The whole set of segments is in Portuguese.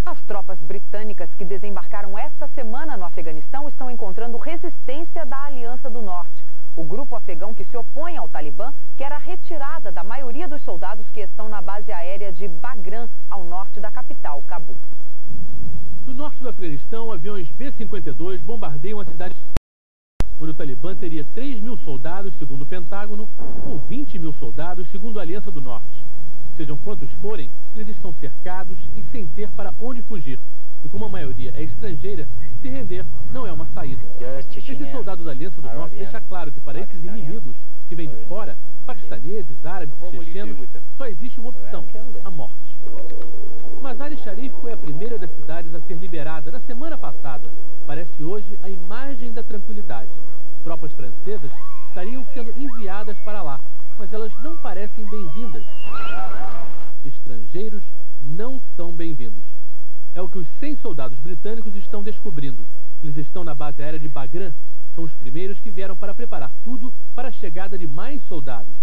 As tropas britânicas que desembarcaram esta semana no Afeganistão estão encontrando resistência da Aliança do Norte. O grupo afegão que se opõe ao Talibã quer a retirada da maioria dos soldados que estão na base aérea de Bagram, ao norte da capital, Cabul. No norte do Afeganistão, aviões B-52 bombardeiam a cidade onde o Talibã teria 3.000 soldados, segundo o Pentágono, ou 20.000 soldados, segundo a Aliança do Norte. Sejam quantos forem, eles estão cercados e sem ter para onde fugir. E como a maioria é estrangeira, se render não é uma saída. Esse soldado da Aliança do Norte deixa claro que para esses inimigos que vêm de fora, paquistaneses, árabes e chechenos, só existe uma opção, a morte. Mazar-e-Sharif foi a primeira das cidades a ser liberada na semana passada. Parece hoje a imagem da tranquilidade. Tropas francesas estariam sendo enviadas para lá, mas elas não parecem bem-vindas. Estrangeiros não são bem-vindos. É o que os 100 soldados britânicos estão descobrindo. Eles estão na base aérea de Bagram. São os primeiros que vieram para preparar tudo para a chegada de mais soldados.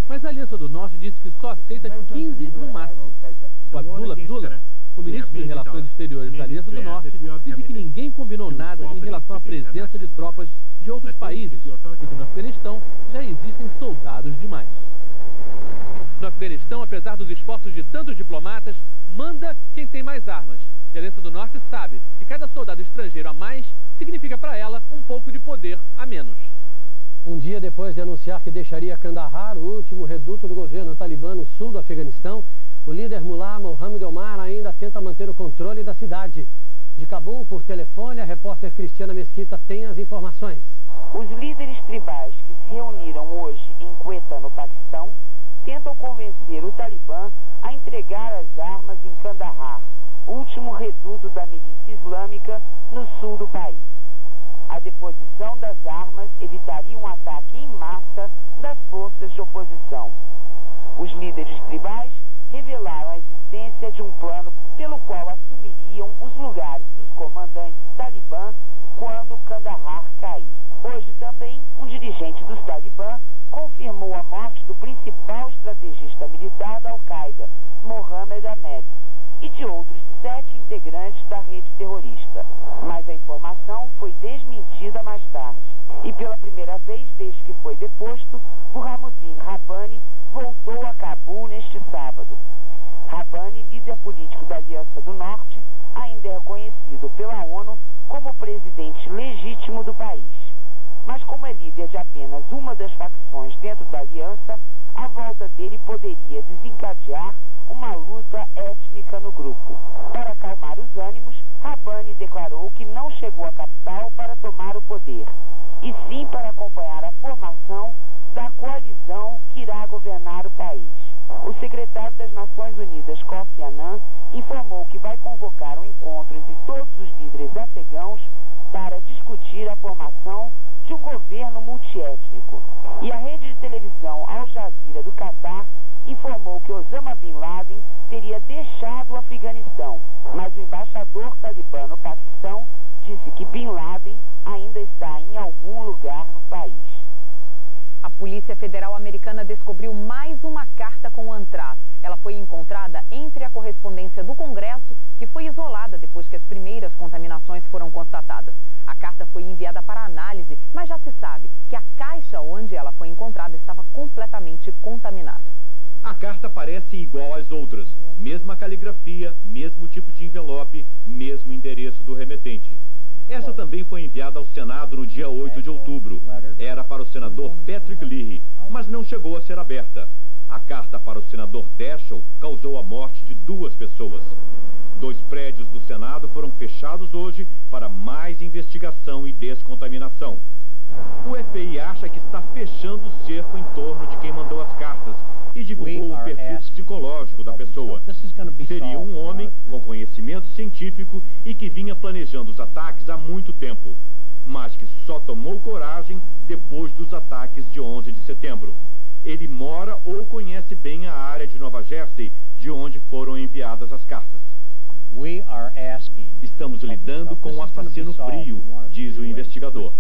Mas a Aliança do Norte disse que só aceita 15 no máximo. O Abdullah Abdullah, o ministro de Relações Exteriores da Aliança do Norte, disse que ninguém combinou nada em relação à presença de tropas de outros países e que no Afeganistão já existem soldados demais. No Afeganistão, apesar dos esforços de tantos diplomatas, manda quem tem mais armas. E a Aliança do Norte sabe que cada soldado estrangeiro a mais significa para ela um pouco de poder a menos. Um dia depois de anunciar que deixaria Kandahar, o último reduto do governo talibã no sul do Afeganistão, o líder Mullah Mohammed Omar ainda tenta manter o controle da cidade. De Cabul, por telefone, a repórter Cristiana Mesquita tem as informações. Os líderes tribais que se reuniram hoje em Quetta, no Paquistão, tentam convencer o Talibã a entregar as armas em Kandahar, último reduto da milícia islâmica no sul do país. A deposição das armas evitaria um ataque em massa das forças de oposição. Os líderes tribais revelaram a existência de um plano pelo qual assumiriam os lugares dos comandantes talibã quando Kandahar cair. Hoje também, um dirigente dos talibã confirmou a morte do principal estrategista militar da Al-Qaeda, Mohammed Ahmed, e de outros 7 integrantes da rede terrorista. Mas a informação foi desmentida mais tarde. E pela primeira vez desde que foi deposto, Burhanuddin Rabbani voltou a Cabul neste sábado. Rabbani, líder político da Aliança do Norte, ainda é reconhecido pela ONU como presidente legítimo do país. Mas como é líder de apenas uma das facções dentro da aliança, a volta dele poderia desencadear uma luta étnica no grupo. Para acalmar os ânimos, Rabbani declarou que não chegou à capital para tomar o poder, e sim para acompanhar a formação da coalizão que irá governar o país. O secretário das Nações Unidas, Kofi Annan, informou que vai convocar um encontro entre todos os líderes afegãos para discutir a formação de um governo multiétnico. E a rede de televisão Al Jazeera do Catar informou que Osama Bin Laden teria deixado o Afeganistão, mas o embaixador talibã no Paquistão disse que Bin Laden ainda está em algum lugar no país. A Polícia Federal Americana descobriu mais uma carta com antraz. Ela foi encontrada entre a correspondência do Congresso, que foi isolada depois que as primeiras contaminações foram constatadas. A carta foi enviada para análise, mas já se sabe que a caixa onde ela foi encontrada estava completamente contaminada. A carta parece igual às outras. Mesma caligrafia, mesmo tipo de envelope, mesmo endereço do remetente. Essa também foi enviada ao Senado no dia 8 de outubro. Era para o senador Patrick Leahy, mas não chegou a ser aberta. A carta para o senador Daschle causou a morte de 2 pessoas. 2 prédios do Senado foram fechados hoje para mais investigação e descontaminação. O FBI acha que está fechando o cerco em torno de quem mandou as cartas e divulgou o perfil psicológico da pessoa. Seria um homem com conhecimento científico e que vinha planejando os ataques há muito tempo, mas que só tomou coragem depois dos ataques de 11 de setembro. Ele mora ou conhece bem a área de Nova Jersey, de onde foram enviadas as cartas. Estamos lidando com um assassino frio, diz o investigador.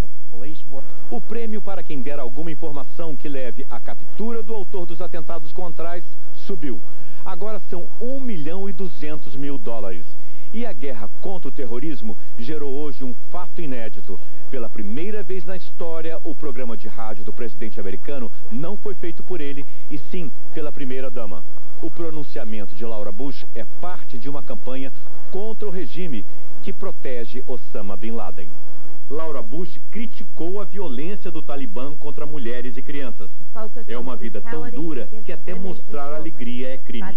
O prêmio para quem der alguma informação que leve à captura do autor dos atentados com antraz subiu. Agora são $1.200.000. E a guerra contra o terrorismo gerou hoje um fato inédito. Pela primeira vez na história, o programa de rádio do presidente americano não foi feito por ele, e sim pela primeira-dama. O pronunciamento de Laura Bush é parte de uma campanha contra o regime que protege Osama Bin Laden. Laura Bush criticou a violência do Talibã contra mulheres e crianças. É uma vida tão dura que até mostrar alegria é crime.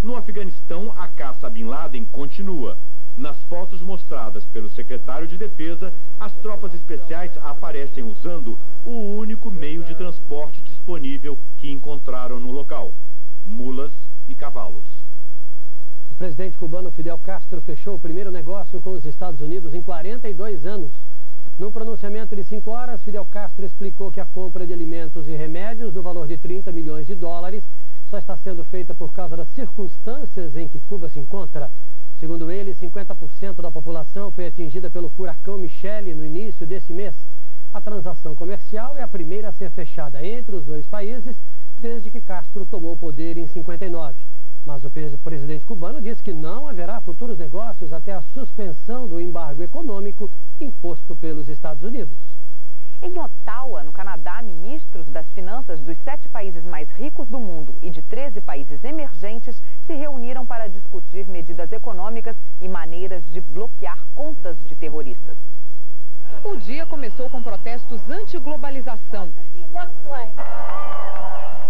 No Afeganistão, a caça a Bin Laden continua. Nas fotos mostradas pelo secretário de Defesa, as tropas especiais aparecem usando o único meio de transporte disponível que encontraram no local: mulas e cavalos. O presidente cubano Fidel Castro fechou o primeiro negócio com os Estados Unidos em 42 anos. Num pronunciamento de 5 horas, Fidel Castro explicou que a compra de alimentos e remédios no valor de 30 milhões de dólares só está sendo feita por causa das circunstâncias em que Cuba se encontra. Segundo ele, 50% da população foi atingida pelo furacão Michele no início desse mês. A transação comercial é a primeira a ser fechada entre os dois países desde que Castro tomou o poder em 59. Mas o presidente cubano disse que não haverá futuros negócios até a suspensão do embargo econômico imposto pelos Estados Unidos. Em Ottawa, no Canadá, ministros das finanças dos 7 países mais ricos do mundo e de 13 países emergentes se reuniram para discutir medidas econômicas e maneiras de bloquear contas de terroristas. O dia começou com protestos anti-globalização.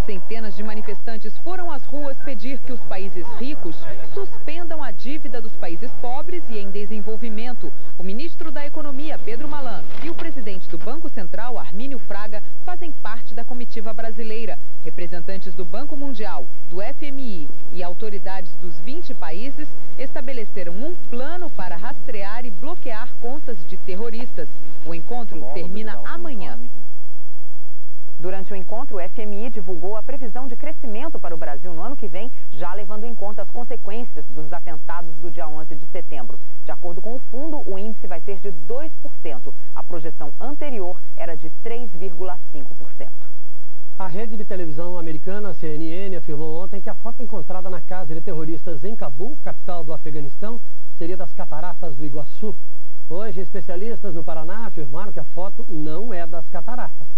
Centenas de manifestantes foram às ruas pedir que os países ricos suspendam a dívida dos países pobres e em desenvolvimento. O ministro da Economia, Pedro Malan, e o presidente do Banco Central, Armínio Fraga, fazem parte da comitiva brasileira. Representantes do Banco Mundial, do FMI e autoridades dos 20 países estabeleceram um plano para rastrear e bloquear contas de terroristas. O encontro termina amanhã. Durante o encontro, o FMI divulgou a previsão de crescimento para o Brasil no ano que vem, já levando em conta as consequências dos atentados do dia 11 de setembro. De acordo com o fundo, o índice vai ser de 2%. A projeção anterior era de 3,5%. A rede de televisão americana, CNN, afirmou ontem que a foto encontrada na casa de terroristas em Cabul, capital do Afeganistão, seria das cataratas do Iguaçu. Hoje, especialistas no Paraná afirmaram que a foto não é das cataratas.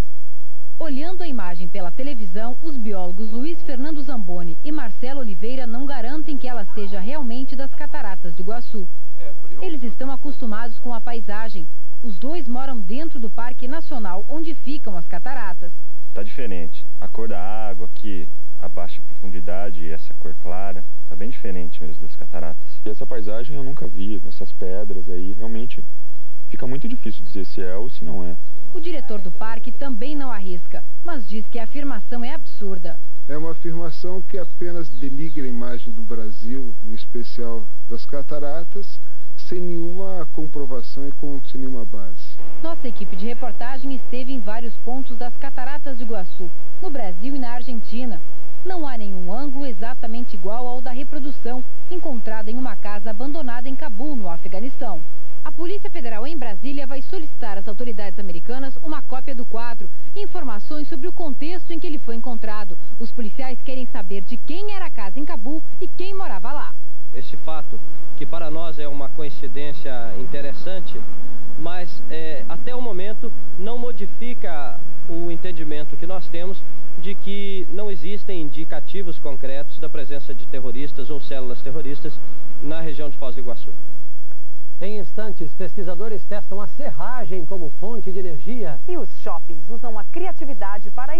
Olhando a imagem pela televisão, os biólogos Luiz Fernando Zamboni e Marcelo Oliveira não garantem que ela seja realmente das cataratas do Iguaçu. Eles estão acostumados com a paisagem. Os dois moram dentro do Parque Nacional, onde ficam as cataratas. Tá diferente. A cor da água aqui, a baixa profundidade e essa cor clara, tá bem diferente mesmo das cataratas. E essa paisagem eu nunca vi, essas pedras aí, realmente fica muito difícil dizer se é ou se não é. O diretor do parque também não arrisca, mas diz que a afirmação é absurda. É uma afirmação que apenas denigra a imagem do Brasil, em especial das cataratas, sem nenhuma comprovação e sem nenhuma base. Nossa equipe de reportagem esteve em vários pontos das cataratas do Iguaçu, no Brasil e na Argentina. Não há nenhum ângulo exatamente igual ao da reprodução, encontrada em uma casa abandonada em Cabul, no Afeganistão. A Polícia Federal em Brasília vai solicitar às autoridades americanas uma cópia do quadro e informações sobre o contexto em que ele foi encontrado. Os policiais querem saber de quem era a casa em Cabul e quem morava lá. Esse fato, que para nós é uma coincidência interessante, mas até o momento não modifica o entendimento que nós temos de que não existem indicativos concretos da presença de terroristas ou células terroristas na região de Foz do Iguaçu. Em instantes, pesquisadores testam a serragem como fonte de energia. E os shoppings usam a criatividade para